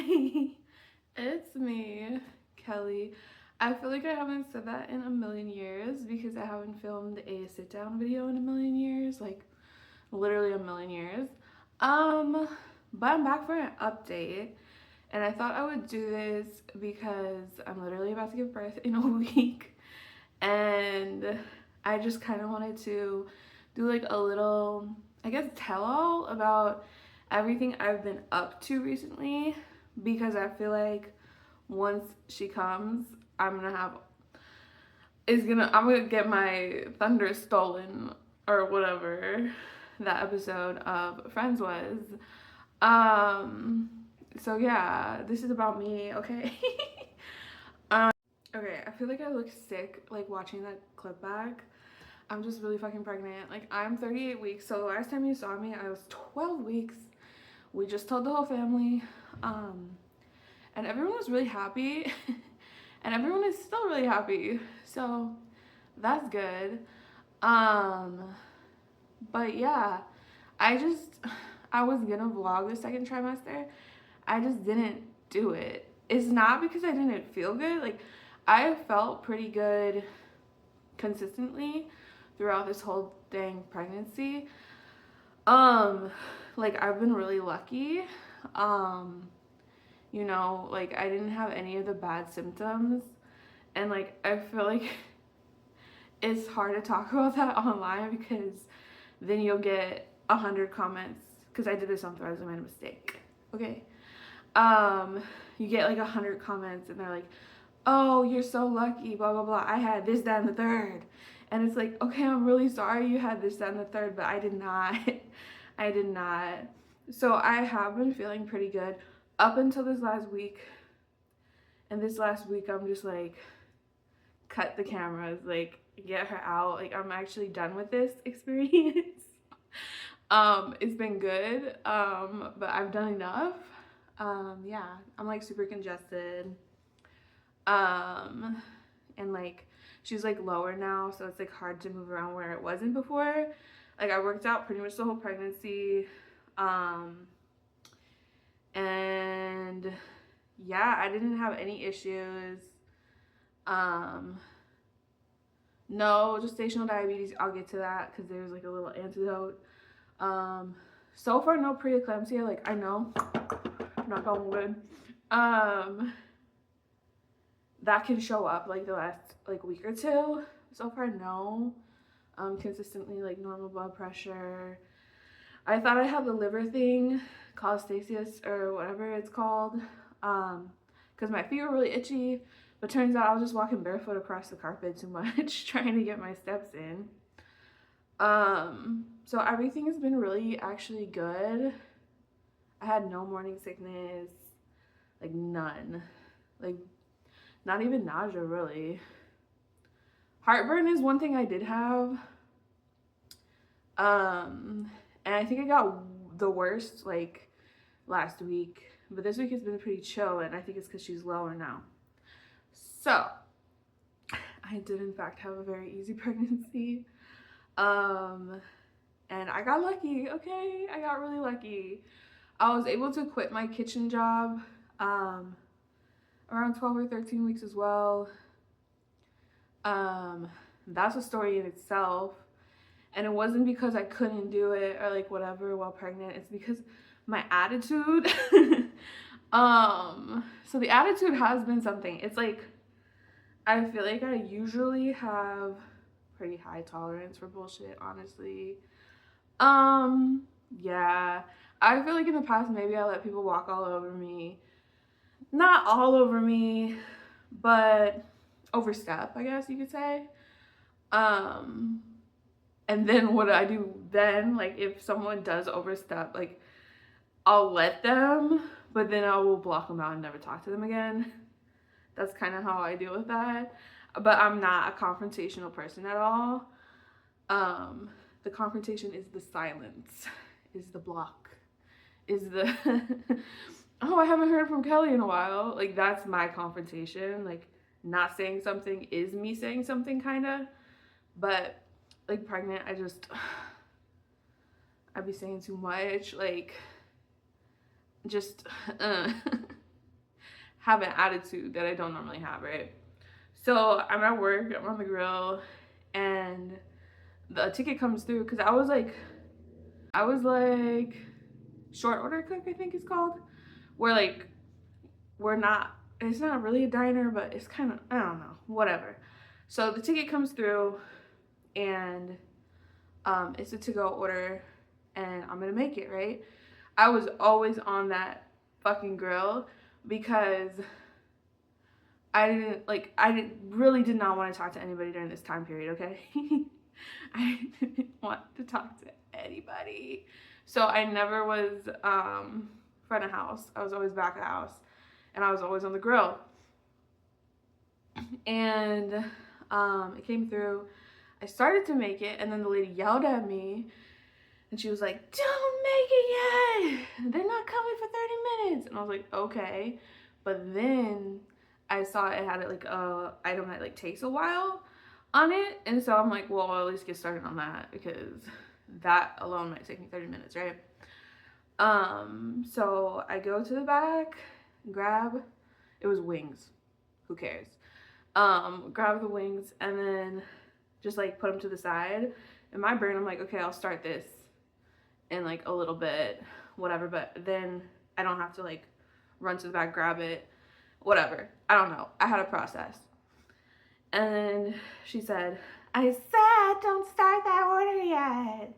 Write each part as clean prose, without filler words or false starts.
Hi, it's me, Kelly. I feel like I haven't said that in a million years because I haven't filmed a sit down video in a million years, like literally a million years. Um, but I'm back for an update, and I thought I would do this because I'm literally about to give birth in a week, and I just kind of wanted to do like a little, I guess, tell all about everything I've been up to recently because I feel like once she comes, I'm gonna have I'm gonna get my thunder stolen or whatever that episode of Friends was. Um so yeah, this is about me, okay? Okay, I feel like I look sick like watching that clip back. I'm just really fucking pregnant. Like I'm 38 weeks, so the last time you saw me, I was 12 weeks. We just told the whole family. Um and everyone was really happy. And everyone is still really happy. So that's good. Um but yeah, I just I was gonna vlog the second trimester. I just didn't do it. It's not because I didn't feel good. Like I felt pretty good consistently throughout this whole dang pregnancy. Um like I've been really lucky. Um like I didn't have any of the bad symptoms, and like I feel like it's hard to talk about that online because then you'll get 100 comments, because I did this on Threads, I made a mistake, okay? um you get like 100 comments and they're like, oh, you're so lucky, blah blah blah, I had this, that, and the third. And it's like, okay, I'm really sorry you had this, that, and the third, but I did not. I did not. So I have been feeling pretty good up until this last week. And this last week I'm just like, cut the cameras, like get her out, like I'm actually done with this experience. It's been good, but I've done enough. Yeah, I'm like super congested. um and like she's like lower now, so it's like hard to move around where it wasn't before. Like I worked out pretty much the whole pregnancy. And yeah, I didn't have any issues. um no gestational diabetes, I'll get to that because there's like a little antidote. So far no preeclampsia, like I know, knock on wood. That can show up like the last like week or two. So far no. Consistently like normal blood pressure. I thought I had the liver thing, cholestasis or whatever it's called, because my feet were really itchy, but turns out I was just walking barefoot across the carpet too much trying to get my steps in. So everything has been really actually good. I had no morning sickness, like none, like not even nausea really. Heartburn is one thing I did have. And I think I got the worst like last week, but this week has been pretty chill, and I think it's because she's lower now. So I did in fact have a very easy pregnancy. And I got lucky, okay? I got really lucky. I was able to quit my kitchen job around 12 or 13 weeks as well. That's a story in itself. And it wasn't because I couldn't do it or like whatever while pregnant. It's because my attitude. So the attitude has been something. It's like, I feel like I usually have pretty high tolerance for bullshit, honestly. Yeah. I feel like in the past maybe I let people walk all over me. Not all over me, but overstep, I guess you could say. And then what I do then, like if someone does overstep, like I'll let them, but then I will block them out and never talk to them again. That's kind of how I deal with that. But I'm not a confrontational person at all. The confrontation is the silence, is the block, is the oh, I haven't heard from Kelly in a while. Like that's my confrontation. Like not saying something is me saying something, kind of. But like pregnant, I'd be saying too much, like just have an attitude that I don't normally have, right? So I'm at work, I'm on the grill, and the ticket comes through because I was like short order cook, I think it's called, where like we're not, it's not really a diner, but it's kind of, I don't know, whatever. So the ticket comes through, and it's a to-go order, and I'm gonna make it, right? I was always on that fucking grill because really did not want to talk to anybody during this time period, okay? I didn't want to talk to anybody. So I never was front of house. I was always back of house. And I was always on the grill. And it came through. I started to make it, and then the lady yelled at me, and she was like, "Don't make it yet! They're not coming for 30 minutes." And I was like, okay. But then I saw it had like a item that like takes a while on it, and so I'm like, well, I'll at least get started on that because that alone might take me 30 minutes, right? So I go to the back, grab, it was wings, who cares? Grab the wings, and then just like put them to the side. In my brain, I'm like, okay, I'll start this in like a little bit, whatever, but then I don't have to like run to the back, grab it, whatever. I don't know. I had a process. And she said, "I said don't start that order yet."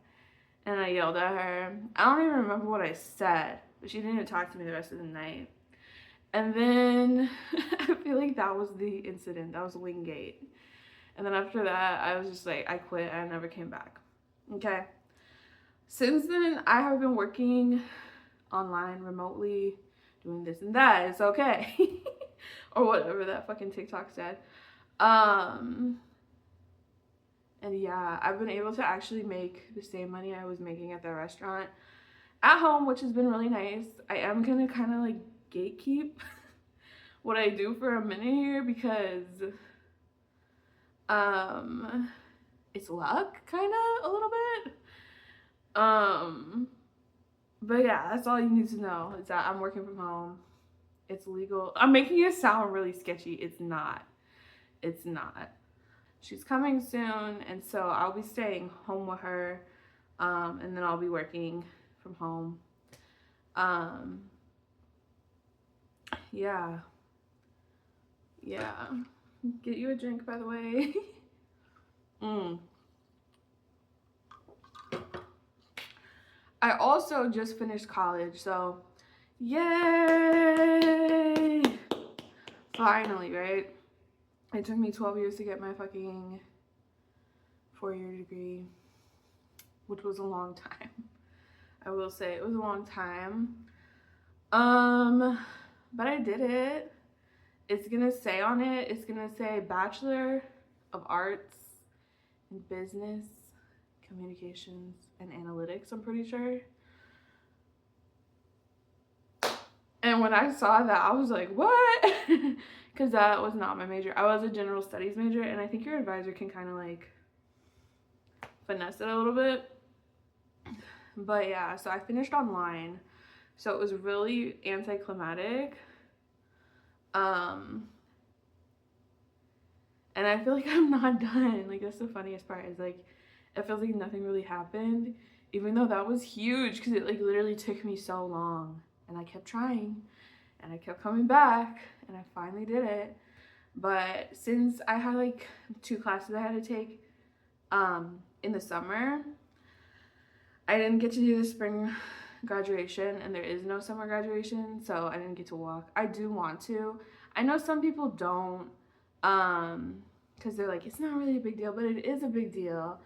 And I yelled at her. I don't even remember what I said, but she didn't even talk to me the rest of the night. And then I feel like that was the incident. That was Wingate. And then after that, I was just like, I quit. I never came back. Okay. Since then, I have been working online, remotely, doing this and that. It's okay. Or whatever that fucking TikTok said. And yeah, I've been able to actually make the same money I was making at the restaurant at home, which has been really nice. I am gonna kind of like gatekeep what I do for a minute here because it's luck, kind of, a little bit. But yeah, that's all you need to know is that I'm working from home. It's legal. I'm making it sound really sketchy. It's not. It's not. She's coming soon, and so I'll be staying home with her, and then I'll be working from home. Yeah. Get you a drink, by the way. I also just finished college, so yay! Finally, right? It took me 12 years to get my fucking 4-year degree, which was a long time. I will say it was a long time. But I did it. It's gonna say on it, it's gonna say Bachelor of Arts in Business, Communications, and Analytics, I'm pretty sure. And when I saw that, I was like, what? Because that was not my major. I was a general studies major, and I think your advisor can kind of like finesse it a little bit. But yeah, so I finished online. So it was really anticlimactic. And I feel like I'm not done. Like, that's the funniest part is like, it feels like nothing really happened, even though that was huge because it like literally took me so long. And I kept trying, and I kept coming back, and I finally did it. But since I had like 2 classes I had to take in the summer, I didn't get to do the spring graduation, and there is no summer graduation, so I didn't get to walk. I do want to. I know some people don't, because they're like, it's not really a big deal, but it is a big deal.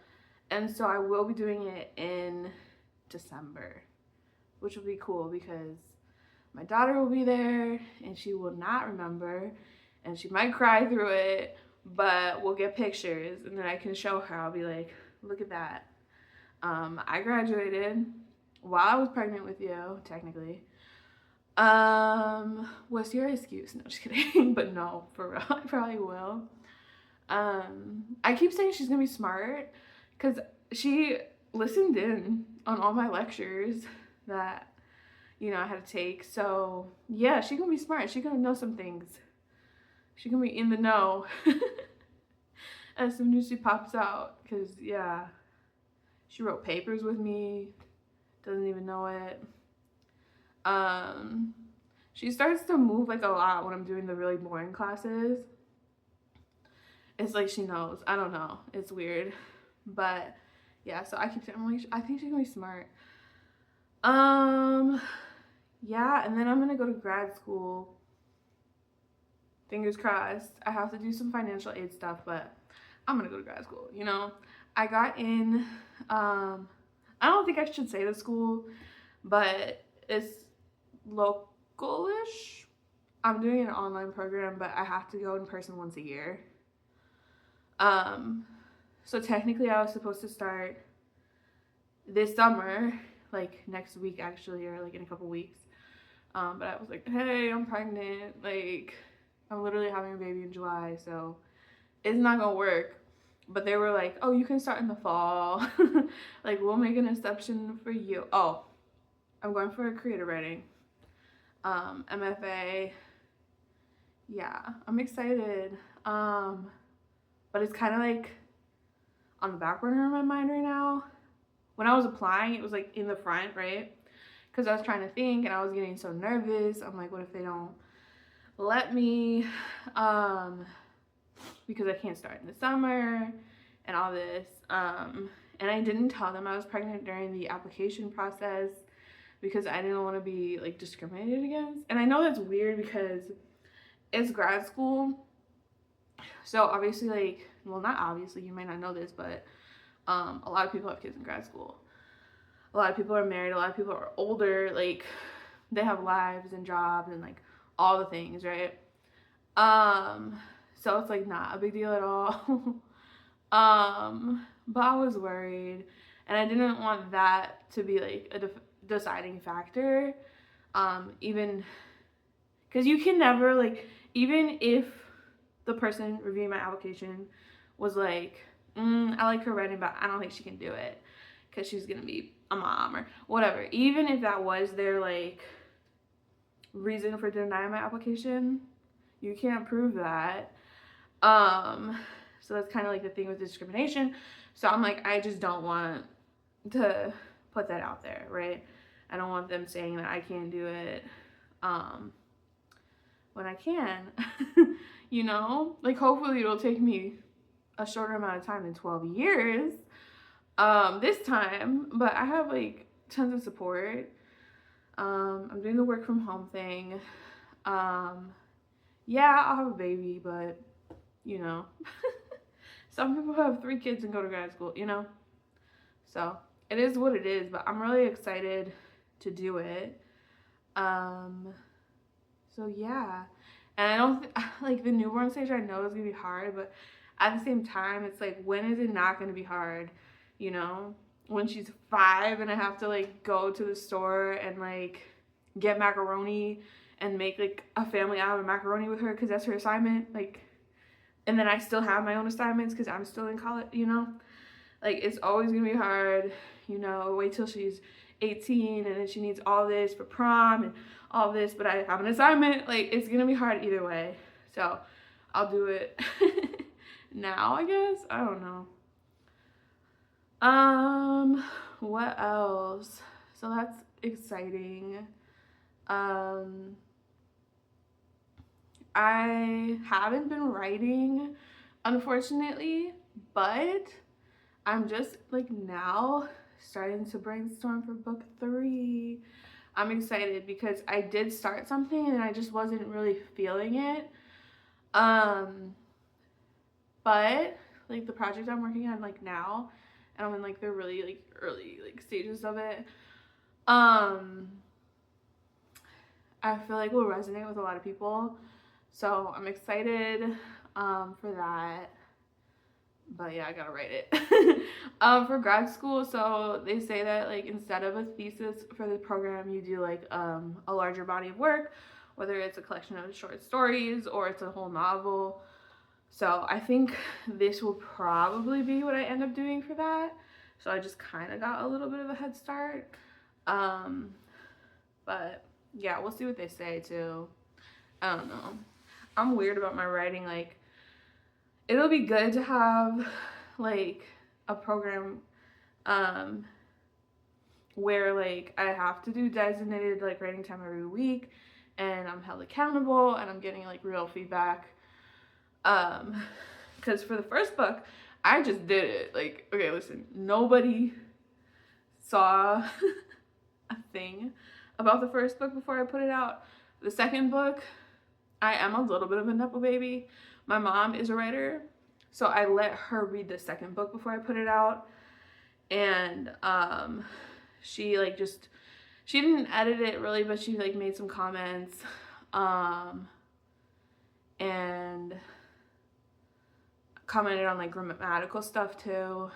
And so I will be doing it in December, which will be cool because my daughter will be there and she will not remember and she might cry through it, but we'll get pictures and then I can show her. I'll be like, look at that. I graduated while I was pregnant with you, technically. What's your excuse? No, just kidding. But no, for real, I probably will. I keep saying she's gonna be smart because she listened in on all my lectures that, I had to take. So yeah, she gonna be smart. She gonna know some things. She gonna be in the know as soon as she pops out. Cause yeah, she wrote papers with me. Doesn't even know it. Um, she starts to move like a lot when I'm doing the really boring classes. It's like she knows. I don't know. It's weird, but yeah. So I keep saying, I'm like, I think she's gonna be smart. Yeah, and then I'm gonna go to grad school. Fingers crossed. I have to do some financial aid stuff, but I'm gonna go to grad school. I got in. I don't think I should say the school, but it's localish. I'm doing an online program, but I have to go in person once a year. So technically I was supposed to start this summer, like next week actually, or like in a couple weeks. But I was like, hey, I'm pregnant. Like, I'm literally having a baby in July, so it's not gonna work. But they were like, oh, you can start in the fall. Like, we'll make an exception for you. Oh, I'm going for a creative writing. MFA. Yeah, I'm excited. But it's kind of like on the back burner of my mind right now. When I was applying, it was like in the front, right? Because I was trying to think and I was getting so nervous. I'm like, what if they don't let me? Because I can't start in the summer and all this. And I didn't tell them I was pregnant during the application process because I didn't want to be like discriminated against. And I know that's weird because it's grad school. So obviously, like, well, not obviously, you might not know this, but a lot of people have kids in grad school. A lot of people are married. A lot of people are older. Like, they have lives and jobs and like all the things, right? So it's like not a big deal at all. But I was worried, and I didn't want that to be like a deciding factor. Even because you can never, like, even if the person reviewing my application was like, I like her writing, but I don't think she can do it because she's gonna be a mom or whatever. Even if that was their like reason for denying my application, you can't prove that. So that's kind of like the thing with discrimination. So I'm like, I just don't want to put that out there, right? I don't want them saying that I can't do it when I can. Like, hopefully it'll take me a shorter amount of time than 12 years this time, but I have like tons of support. I'm doing the work from home thing. Yeah, I'll have a baby, but some people have 3 kids and go to grad school, so it is what it is, but I'm really excited to do it. So yeah, and I don't like the newborn stage. I know it's gonna be hard, but at the same time, it's like, when is it not gonna be hard? When she's 5 and I have to like go to the store and like get macaroni and make like a family out of macaroni with her because that's her assignment, like, and then I still have my own assignments because I'm still in college, like, it's always gonna be hard. Wait till she's 18 and then she needs all this for prom and all this, but I have an assignment. Like, it's gonna be hard either way, so I'll do it now, I guess. I don't know. What else? So that's exciting. I haven't been writing, unfortunately, but I'm just like now starting to brainstorm for book 3. I'm excited because I did start something and I just wasn't really feeling it. But like the project I'm working on like now, and I'm in like the really like early like stages of it, I feel like will resonate with a lot of people. So I'm excited for that. But yeah, I gotta write it. For grad school, so they say that like instead of a thesis for the program, you do like a larger body of work, whether it's a collection of short stories or it's a whole novel. So I think this will probably be what I end up doing for that. So I just kind of got a little bit of a head start. But yeah, we'll see what they say too. I don't know. I'm weird about my writing. Like, it'll be good to have like a program um where like I have to do designated like writing time every week, and I'm held accountable and I'm getting like real feedback. Because for the first book, I just did it. Like, okay, listen, nobody saw a thing about the first book before I put it out. The second book, I am a little bit of a nepo baby. My mom is a writer, so I let her read the second book before I put it out. And she like just, she didn't edit it really, but she like made some comments. And commented on like grammatical stuff too.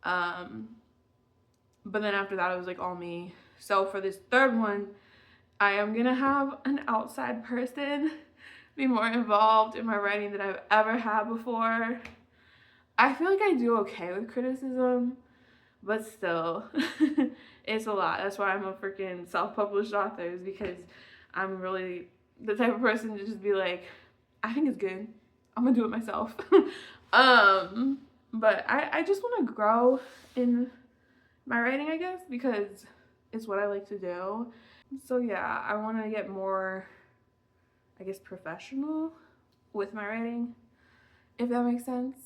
But then after that, it was like all me. So for this third one, I am gonna have an outside person be more involved in my writing than I've ever had before. I feel like I do okay with criticism, but still, it's a lot. That's why I'm a freaking self-published author, is because I'm really the type of person to just be like, I think it's good, I'm gonna do it myself. But I just want to grow in my writing, I guess, because it's what I like to do. So yeah, I want to get more, I guess, professional with my writing, if that makes sense.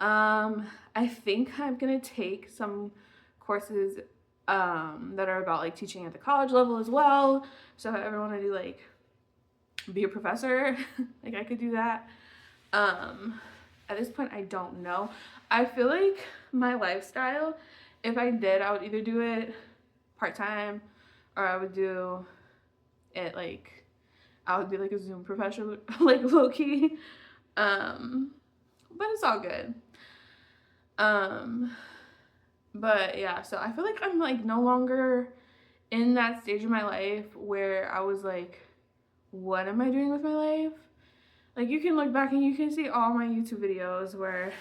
I think I'm gonna take some courses that are about like teaching at the college level as well. So if I ever want to do like be a professor, like I could do that. At this point, I don't know. I feel like my lifestyle, if I did, I would either do it part-time, or I would do it like, I would be like a Zoom professional, like low-key. But it's all good. But yeah, so I feel like I'm like no longer in that stage of my life where I was like, what am I doing with my life? Like, you can look back and you can see all my YouTube videos where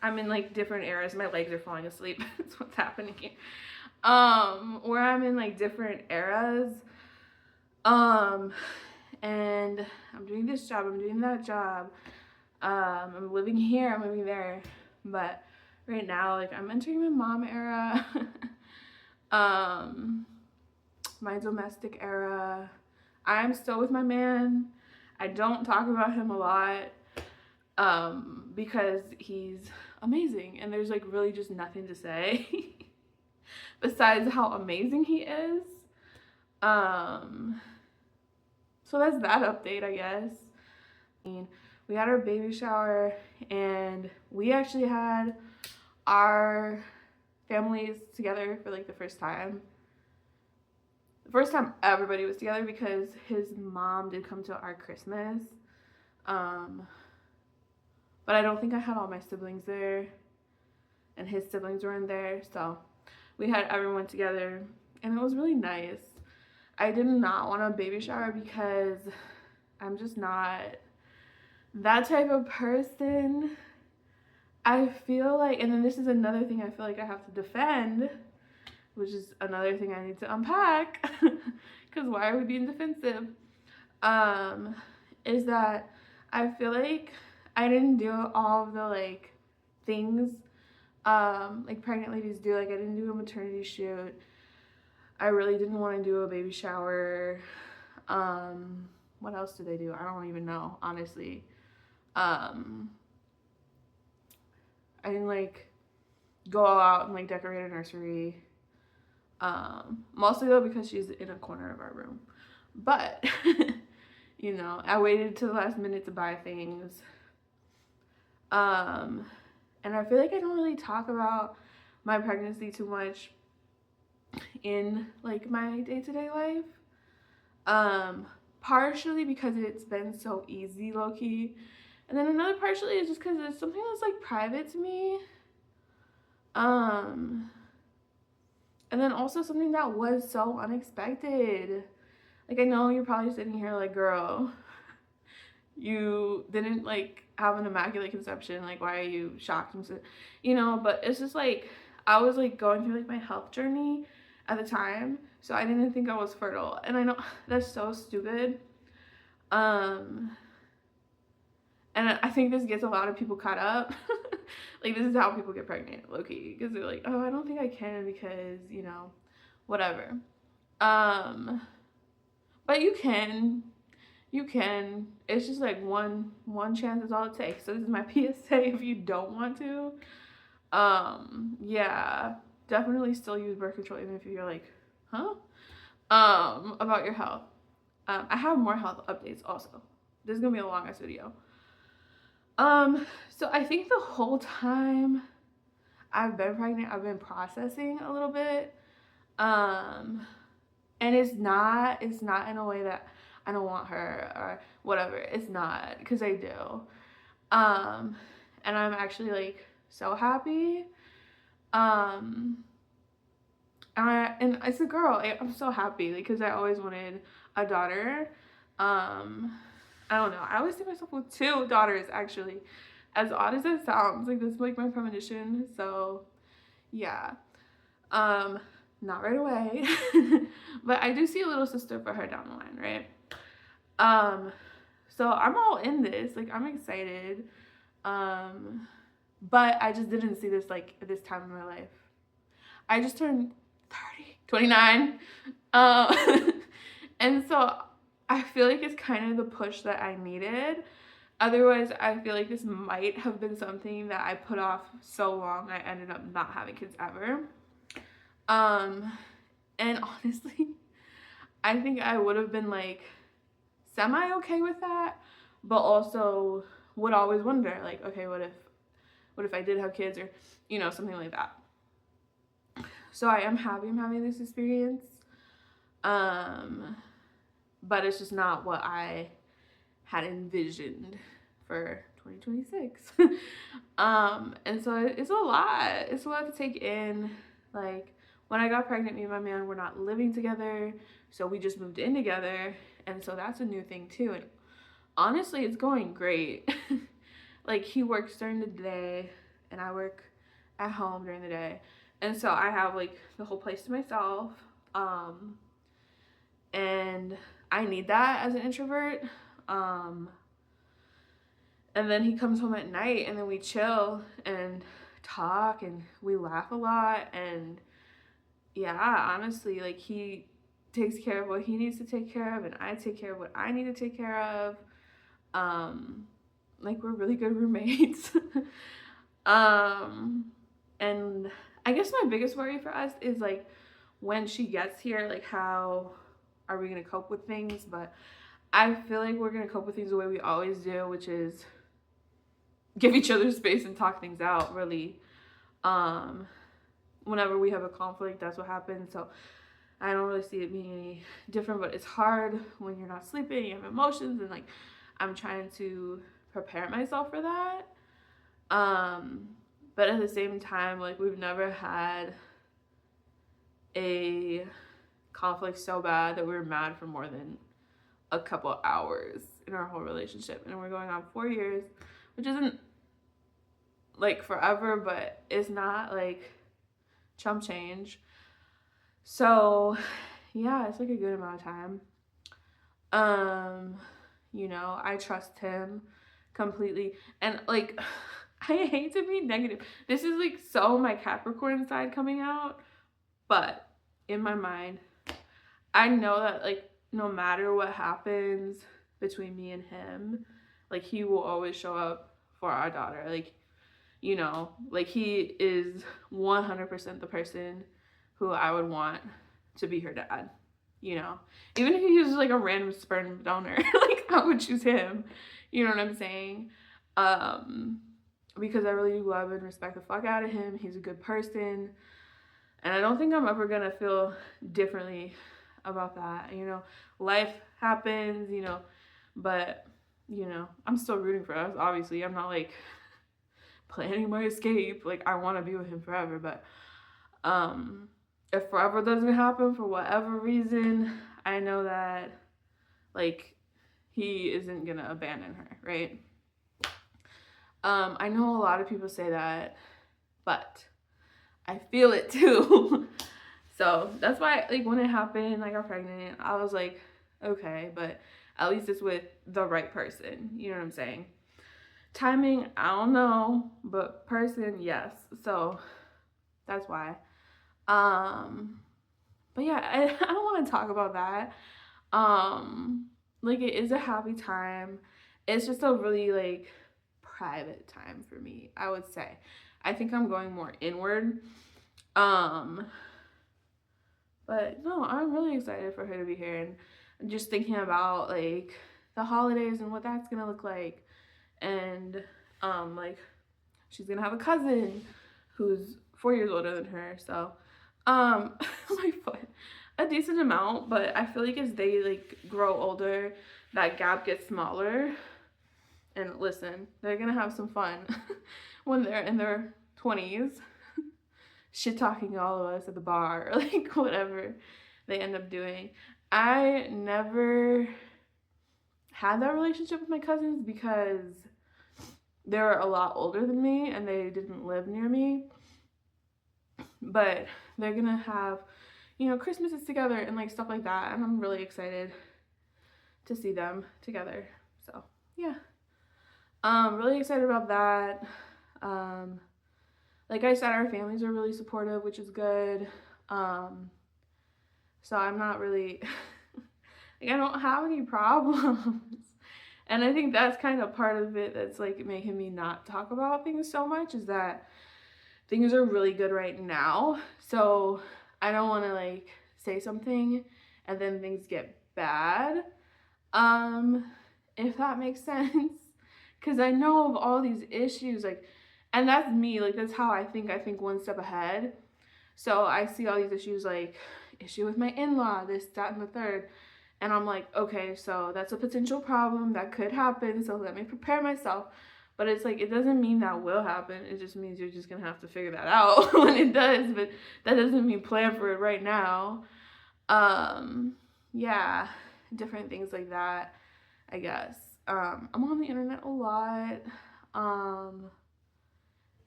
I'm in like different eras. My legs are falling asleep. That's what's happening here. Where I'm in like different eras. And I'm doing this job, I'm doing that job. I'm living here, I'm living there. But right now, like, I'm entering my mom era. My domestic era. I'm still with my man. I don't talk about him a lot because he's amazing, and there's like really just nothing to say besides how amazing he is. So that's that update, I guess. We had our baby shower, and we actually had our families together for like the first time. The first time everybody was together, because his mom did come to our Christmas. But I don't think I had all my siblings there, and his siblings weren't there, so we had everyone together, and it was really nice. I did not want a baby shower because I'm just not that type of person. I feel like, and then this is another thing I feel like I have to defend, which is another thing I need to unpack, because why are we being defensive? Is that I feel like I didn't do all of the like things like pregnant ladies do. Like, I didn't do a maternity shoot. I really didn't want to do a baby shower. What else did they do? I don't even know, honestly. I didn't like go all out and like decorate a nursery. Mostly though because she's in a corner of our room. But you know, I waited to the last minute to buy things. And I feel like I don't really talk about my pregnancy too much in like my day-to-day life. Partially because it's been so easy, low-key. And then another partially is just because it's something that's like private to me. And then also something that was so unexpected. Like, I know you're probably sitting here like, girl, you didn't like have an immaculate conception. Like, why are you shocked? You know, but it's just like, I was like going through like my health journey at the time, so I didn't think I was fertile. And I know that's so stupid. And I think this gets a lot of people caught up. Like, this is how people get pregnant, low-key, because they're like, oh, I don't think I can because, you know, whatever. But you can. It's just like one chance is all it takes. So this is my PSA if you don't want to. Yeah, definitely still use birth control even if you're like, huh? About your health. I have more health updates also. This is gonna be a long ass video. So I think the whole time I've been pregnant, I've been processing a little bit. And it's not in a way that I don't want her or whatever. It's not, because I do. And I'm actually like so happy. And it's a girl. I'm so happy because I always wanted a daughter. I don't know. I always see myself with 2 daughters, actually. As odd as it sounds, like this is like my premonition. So, yeah. Not right away, but I do see a little sister for her down the line, right? So I'm all in this. Like, I'm excited. But I just didn't see this like at this time in my life. I just turned 29. And so I feel like it's kind of the push that I needed. Otherwise, I feel like this might have been something that I put off so long I ended up not having kids ever. And honestly, I think I would have been like semi okay with that, but also would always wonder like, okay, what if I did have kids, or, you know, something like that. So I am happy I'm having this experience. But it's just not what I had envisioned for 2026. And so it's a lot. It's a lot to take in. Like, when I got pregnant, me and my man were not living together, so we just moved in together, and so that's a new thing too. And honestly, it's going great. Like, he works during the day and I work at home during the day, and so I have like the whole place to myself. And I need that as an introvert. And then he comes home at night and then we chill and talk and we laugh a lot. And yeah, honestly, like, he takes care of what he needs to take care of and I take care of what I need to take care of. Like, we're really good roommates. And I guess my biggest worry for us is like, when she gets here, like, how are we gonna cope with things? But I feel like we're gonna cope with things the way we always do, which is give each other space and talk things out, really. Whenever we have a conflict, that's what happens. So I don't really see it being any different, but it's hard when you're not sleeping, you have emotions, and like, I'm trying to prepare myself for that. But at the same time, like, we've never had a conflict so bad that we were mad for more than a couple hours in our whole relationship. And we're going on 4 years, which isn't like forever, but it's not like chump change. So yeah, it's like a good amount of time. You know, I trust him completely. And like, I hate to be negative. This is like so my Capricorn side coming out, but in my mind, I know that like, no matter what happens between me and him, like, he will always show up for our daughter. Like, you know, like, he is 100% the person who I would want to be her dad, you know? Even if he was like a random sperm donor, like, I would choose him. You know what I'm saying? Because I really love and respect the fuck out of him. He's a good person. And I don't think I'm ever gonna feel differently about that. You know, life happens, you know, but, you know, I'm still rooting for us. Obviously, I'm not like planning my escape. Like, I want to be with him forever, but if forever doesn't happen for whatever reason, I know that like, he isn't gonna abandon her, right? I know a lot of people say that, but I feel it too. So that's why, like, when it happened, I got pregnant, I was like, okay, but at least it's with the right person. You know what I'm saying? Timing, I don't know, but person, yes. So that's why. But yeah, I don't want to talk about that. Um, like, it is a happy time. It's just a really like private time for me, I would say. I think I'm going more inward. Um, but no, I'm really excited for her to be here, and just thinking about like the holidays and what that's gonna look like. And like, she's gonna have a cousin who's 4 years older than her, so my foot, a decent amount. But I feel like as they like grow older, that gap gets smaller. And listen, they're gonna have some fun when they're in their 20s, shit talking all of us at the bar, or like whatever they end up doing. I never had that relationship with my cousins because they were a lot older than me and they didn't live near me. But they're gonna have, Christmases together and like stuff like that. And I'm really excited to see them together. So yeah. Really excited about that. Like I said, our families are really supportive, which is good. So I'm not really like, I don't have any problems. And I think that's kind of part of it that's like making me not talk about things so much, is that things are really good right now. So I don't want to like say something and then things get bad. If that makes sense. Because I know of all these issues, like, and that's me, like, that's how I think one step ahead. So I see all these issues, like, issue with my in-law, this, that, and the third. And I'm like, okay, so that's a potential problem that could happen, so let me prepare myself. But it's like, it doesn't mean that will happen. It just means you're just going to have to figure that out when it does. But that doesn't mean plan for it right now. Yeah, different things like that, I guess. I'm on the internet a lot.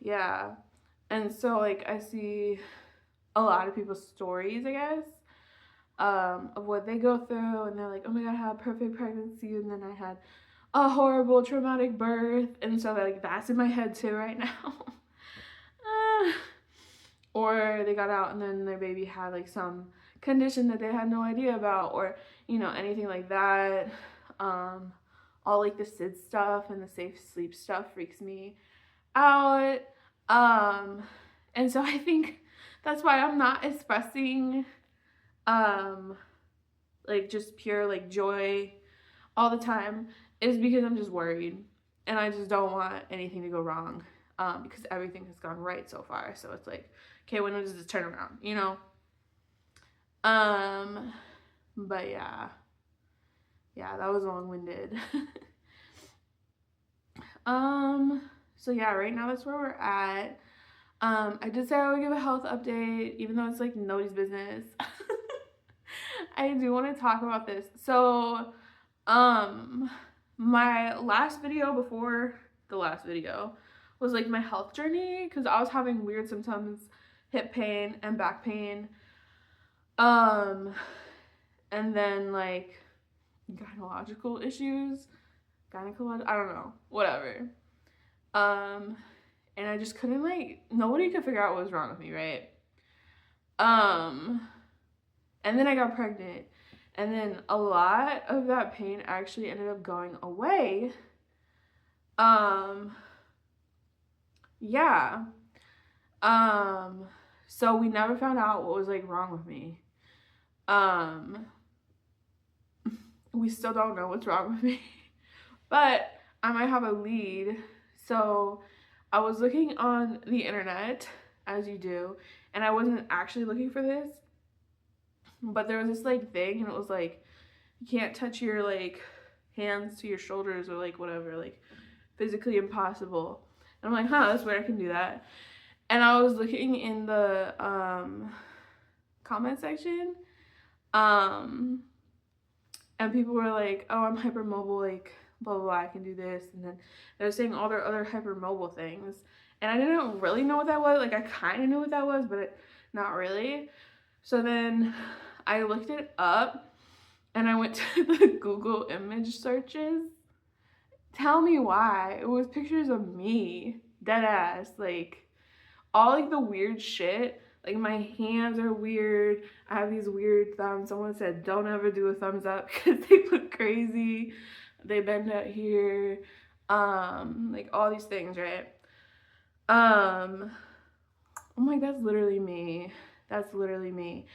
Yeah. And so, like, I see a lot of people's stories, I guess, of what they go through. And they're like, oh my God, I had a perfect pregnancy. And then I had a horrible traumatic birth. And so, like, that's in my head too right now. Or they got out and then their baby had, like, some condition that they had no idea about, or, anything like that. All, like, the SID stuff and the safe sleep stuff freaks me out. And so I think that's why I'm not expressing, like, just pure, like, joy all the time, is because I'm just worried. And I just don't want anything to go wrong, because everything has gone right so far. So it's like, okay, when does this turn around, But yeah. Yeah, that was long-winded. So yeah, right now that's where we're at. I did say I would give a health update, even though it's like nobody's business. I do want to talk about this. So, my last video before the last video was like my health journey, because I was having weird symptoms, hip pain and back pain. And then like gynecological issues, I don't know, whatever. And I just couldn't, like, nobody could figure out what was wrong with me, right? And then I got pregnant, and then a lot of that pain actually ended up going away. Yeah. So we never found out what was, like, wrong with me. We still don't know what's wrong with me, but I might have a lead. So I was looking on the internet, as you do, and I wasn't actually looking for this, but there was this like thing, and it was like, you can't touch your like hands to your shoulders, or like whatever, like physically impossible. And I'm like, huh, that's weird, I can do that. And I was looking in the comment section, and people were like, oh, I'm hypermobile, like blah, blah, blah, I can do this. And then they're saying all their other hypermobile things. And I didn't really know what that was. Like, I kind of knew what that was, but not really. So then I looked it up and I went to the Google image searches. Tell me why. It was pictures of me, dead ass, like all like the weird shit. Like my hands are weird. I have these weird thumbs. Someone said don't ever do a thumbs up because they look crazy. They bend out here. Like all these things, right? I'm like, that's literally me. That's literally me.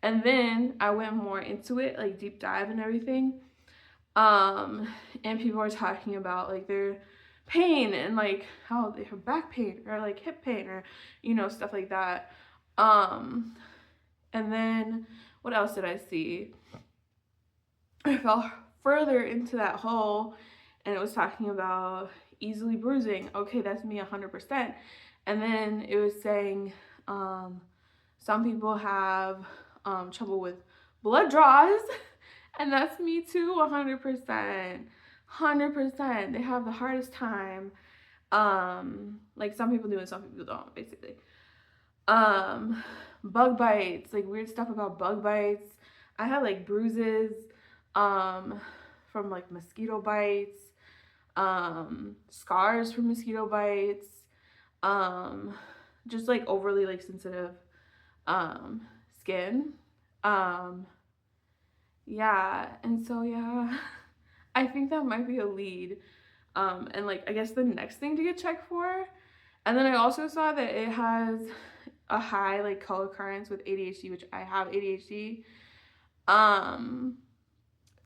And then I went more into it, like deep dive and everything. And people are talking about like their pain and like how they have back pain or like hip pain or, you know, stuff like that. And then what else did I see? I fell further into that hole and it was talking about easily bruising. Okay, that's me 100%. And then it was saying some people have trouble with blood draws, and that's me too, 100%. 100%. They have the hardest time. Like some people do and some people don't, basically. Bug bites, like weird stuff about bug bites. I had like bruises from like mosquito bites, scars from mosquito bites, just like overly like sensitive skin. Yeah, and so yeah, I think that might be a lead. And like I guess the next thing to get checked for. And then I also saw that it has a high like co-occurrence with ADHD, which I have ADHD.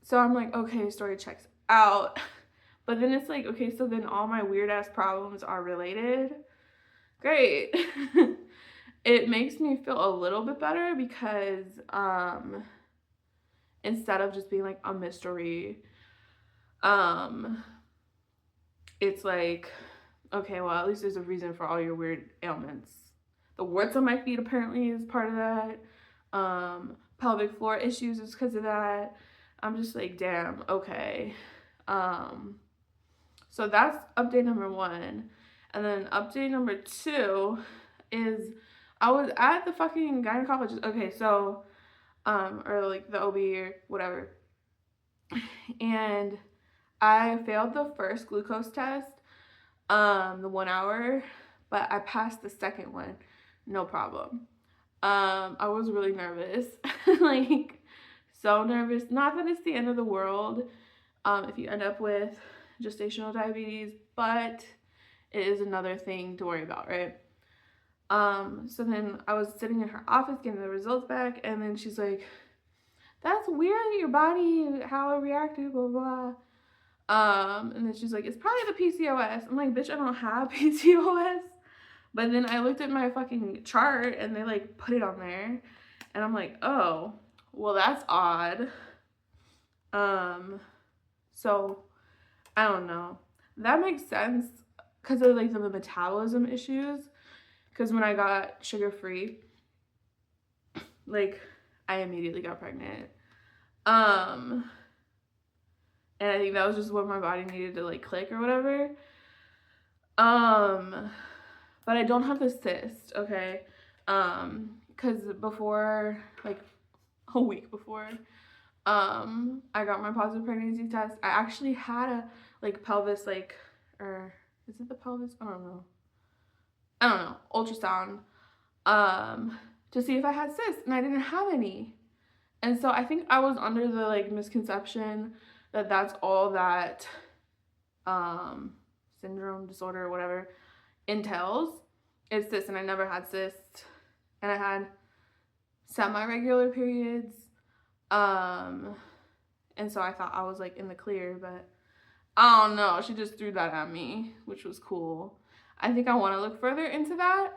So I'm like, okay, story checks out. But then it's like, okay, so then all my weird ass problems are related. Great. It makes me feel a little bit better because instead of just being like a mystery, it's like, okay, well, at least there's a reason for all your weird ailments. The warts on my feet apparently is part of that. Pelvic floor issues is because of that. I'm just like, damn, okay. So that's update number 1. And then update number 2 is I was at the fucking gynecologist. Okay, so, or like the OB or whatever. And I failed the first glucose test, the 1 hour, but I passed the second one, no problem. I was really nervous, like so nervous. Not that it's the end of the world, if you end up with gestational diabetes, but it is another thing to worry about, right? So then I was sitting in her office getting the results back, and then she's like, that's weird, your body, how it reacted, blah, blah. And then she's like, it's probably the PCOS. I'm like, bitch, I don't have PCOS. But then I looked at my fucking chart and they like put it on there. And I'm like, oh, well, that's odd. So I don't know. That makes sense because of like the metabolism issues. Because when I got sugar-free, like I immediately got pregnant. And I think that was just what my body needed to like click or whatever. But I don't have the cyst, okay? Because before, like a week before, I got my positive pregnancy test. I actually had a like pelvis, like, or is it the pelvis? I don't know, ultrasound, to see if I had cysts, and I didn't have any. And so I think I was under the like misconception that that's all that syndrome, disorder, whatever entails. It's cysts, and I never had cysts, and I had semi-regular periods, and so I thought I was like in the clear, but I don't know, she just threw that at me, which was cool. I think I want to look further into that.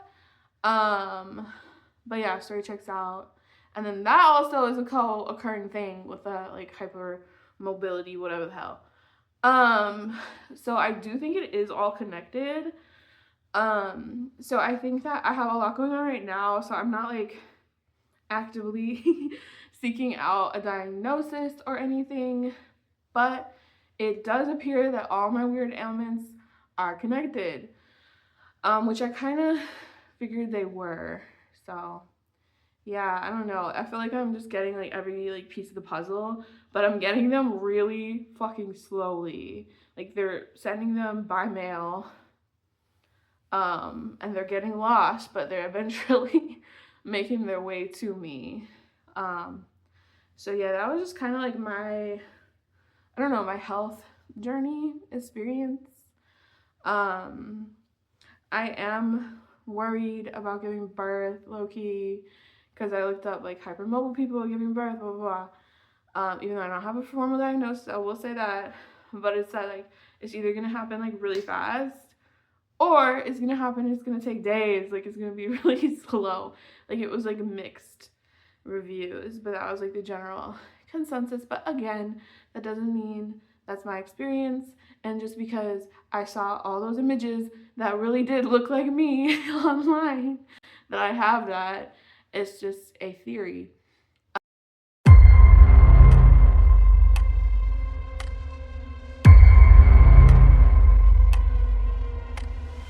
But yeah, story checks out. And then that also is a co-occurring thing with the like hypermobility, whatever the hell. So I do think it is all connected. So I think that I have a lot going on right now, so I'm not like actively seeking out a diagnosis or anything, but it does appear that all my weird ailments are connected, which I kind of figured they were. So yeah, I don't know. I feel like I'm just getting like every like piece of the puzzle, but I'm getting them really fucking slowly. Like they're sending them by mail, and they're getting lost, but they're eventually making their way to me. Um, so yeah, that was just kind of like my, I don't know, my health journey experience. Um, I am worried about giving birth, low key, because I looked up like hypermobile people giving birth, blah blah blah. Even though I don't have a formal diagnosis, I will say that. But it's that like it's either gonna happen like really fast, or it's gonna happen. It's gonna take days. Like it's gonna be really slow. Like it was like mixed reviews, but that was like the general consensus. But again, that doesn't mean that's my experience. And just because I saw all those images that really did look like me online, that I have that, it's just a theory.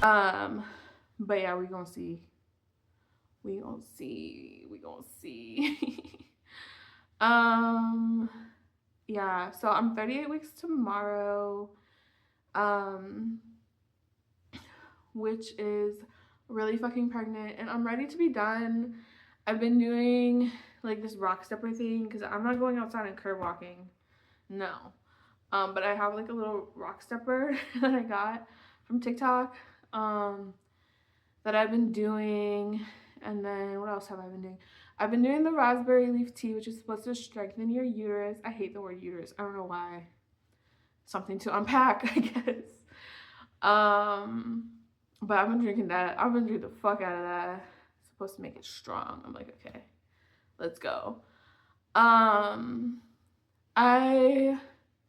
Um, but yeah, we gonna see. We gonna see. We gonna see. um, yeah. So I'm 38 weeks tomorrow. Um, which is really fucking pregnant, and I'm ready to be done. I've been doing like this rock stepper thing because I'm not going outside and curb walking. No. But I have like a little rock stepper that I got from TikTok. That I've been doing. And then what else have I been doing? I've been doing the raspberry leaf tea, which is supposed to strengthen your uterus. I hate the word uterus. I don't know why. Something to unpack, I guess. But I've been drinking that. I've been drinking the fuck out of that. It's supposed to make it strong. I'm like, okay, let's go. I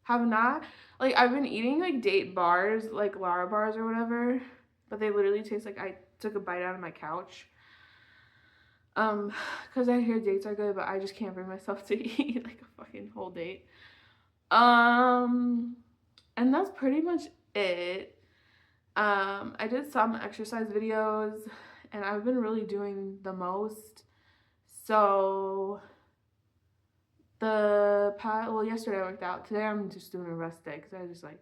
have not, like, I've been eating like date bars, like Lara bars or whatever, but they literally taste like I took a bite out of my couch. Because I hear dates are good, but I just can't bring myself to eat like a fucking whole date. And that's pretty much it. I did some exercise videos, and I've been really doing the most. So yesterday I worked out. Today I'm just doing a rest day because I just like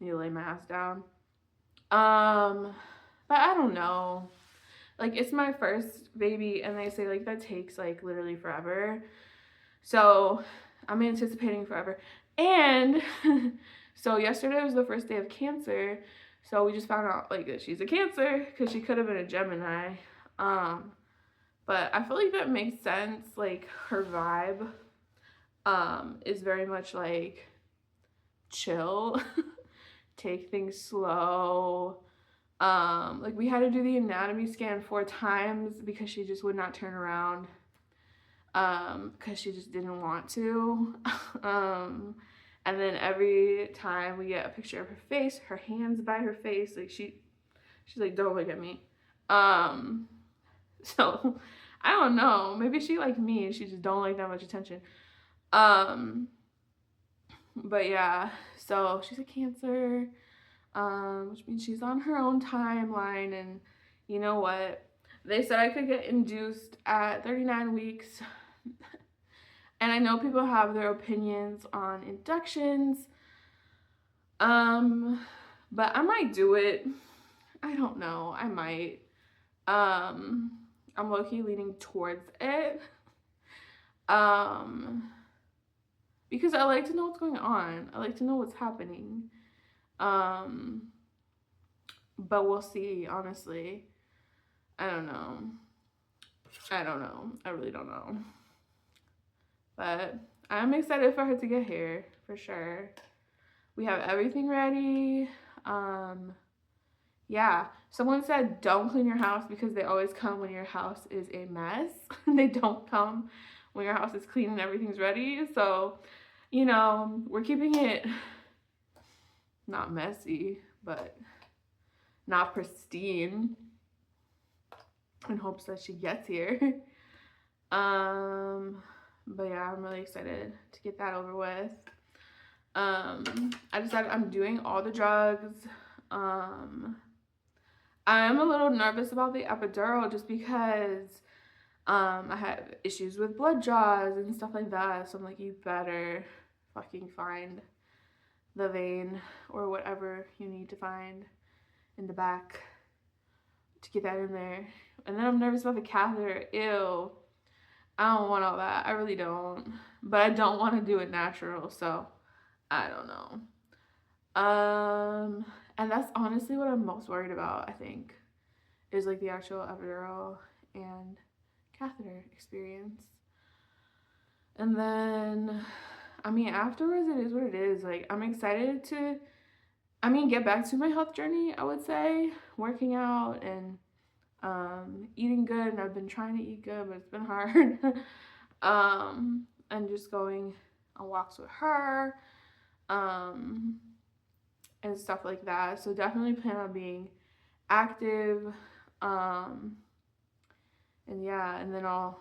need to lay my ass down. But I don't know. Like it's my first baby, and they say like that takes like literally forever. So I'm anticipating forever. And so yesterday was the first day of Cancer. So we just found out like that she's a Cancer because she could have been a Gemini. But I feel like that makes sense. Like her vibe is very much like chill, take things slow. Like we had to do the anatomy scan 4 times because she just would not turn around. Because she just didn't want to. And then every time we get a picture of her face, her hands by her face, like she's like, don't look at me. So I don't know. Maybe she like me and she just don't like that much attention. But yeah, so she's a Cancer, which means she's on her own timeline. And you know what? They said I could get induced at 39 weeks. And I know people have their opinions on inductions. But I might do it. I don't know. I might. I'm low-key leaning towards it. Because I like to know what's going on. I like to know what's happening. But we'll see, honestly. I don't know. I really don't know. But I'm excited for her to get here, for sure. We have everything ready. Yeah. Someone said don't clean your house because they always come when your house is a mess. They don't come when your house is clean and everything's ready. So, you know, we're keeping it not messy, but not pristine in hopes that she gets here. But yeah, I'm really excited to get that over with. I decided I'm doing all the drugs. I'm a little nervous about the epidural just because I have issues with blood draws and stuff like that. So I'm like, you better fucking find the vein or whatever you need to find in the back to get that in there. And then I'm nervous about the catheter. Ew. I don't want all that. I really don't. But I don't want to do it natural, so I don't know. And that's honestly what I'm most worried about, I think, is like the actual epidural and catheter experience. And then, I mean, afterwards, it is what it is. Like, I'm excited to, get back to my health journey, I would say, working out and eating good. And I've been trying to eat good, but it's been hard. And just going on walks with her, and stuff like that. So definitely plan on being active. And yeah, and then I'll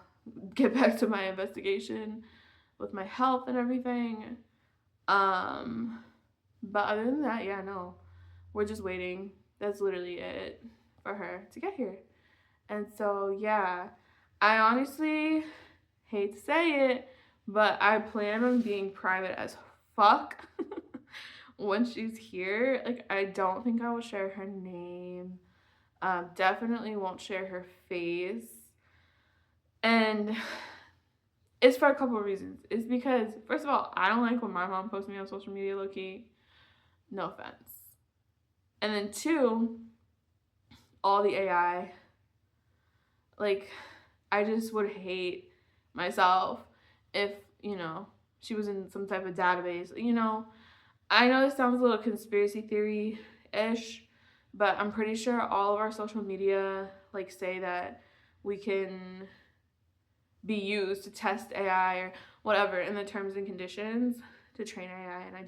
get back to my investigation with my health and everything. But other than that, yeah, no. We're just waiting. That's literally it for her to get here. And so, yeah, I honestly hate to say it, but I plan on being private as fuck when she's here. Like, I don't think I will share her name. Definitely won't share her face. And it's for a couple of reasons. It's because, first of all, I don't like when my mom posts me on social media, low-key. No offense. And then two, all the AI. Like, I just would hate myself if, she was in some type of database. I know this sounds a little conspiracy theory-ish, but I'm pretty sure all of our social media, like, say that we can be used to test AI or whatever in the terms and conditions to train AI, and I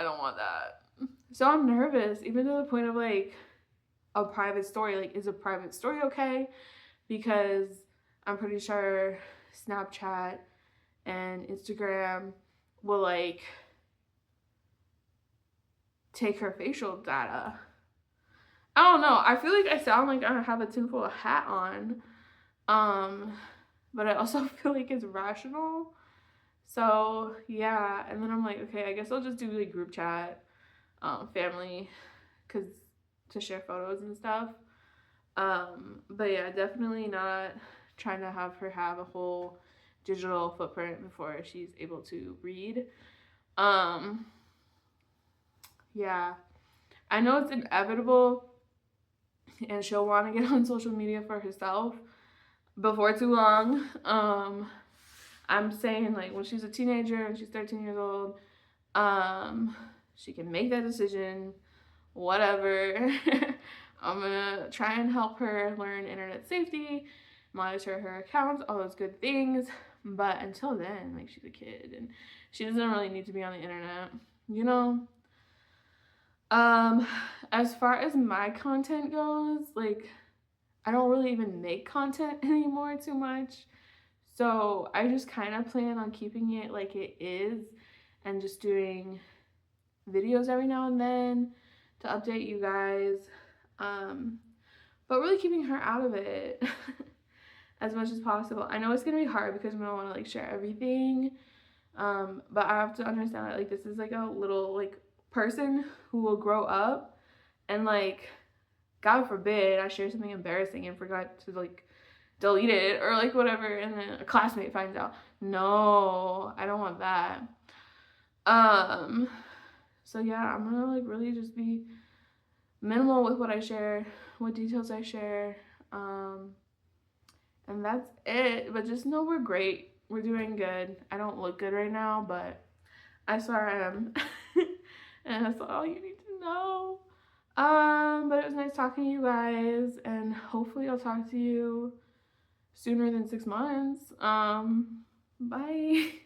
don't want that. So I'm nervous, even to the point of like a private story. Like, is a private story okay? Because I'm pretty sure Snapchat and Instagram will like take her facial data. I don't know. I feel like I sound like I have a tinfoil hat on. But I also feel like it's rational. So yeah, and then I'm like, okay, I guess I'll just do like group chat, family, to share photos and stuff. But yeah, definitely not trying to have her have a whole digital footprint before she's able to read. Yeah, I know it's inevitable, and she'll want to get on social media for herself before too long. I'm saying like when she's a teenager and she's 13 years old, she can make that decision, whatever. I'm gonna try and help her learn internet safety, monitor her accounts, all those good things. But until then, like, she's a kid and she doesn't really need to be on the internet, As far as my content goes, like, I don't really even make content anymore too much. So I just kind of plan on keeping it like it is and just doing videos every now and then to update you guys. But really keeping her out of it as much as possible. I know it's going to be hard because I'm going to want to like share everything. But I have to understand that like this is like a little like person who will grow up and like, God forbid I share something embarrassing and forgot to like delete it or like whatever, and then a classmate finds out. No, I don't want that. So yeah, I'm gonna like really just be minimal with what I share, what details I share, and that's it. But just know we're great. We're doing good. I don't look good right now, but I swear I am. And that's all you need to know. But it was nice talking to you guys, and hopefully I'll talk to you sooner than 6 months. Bye.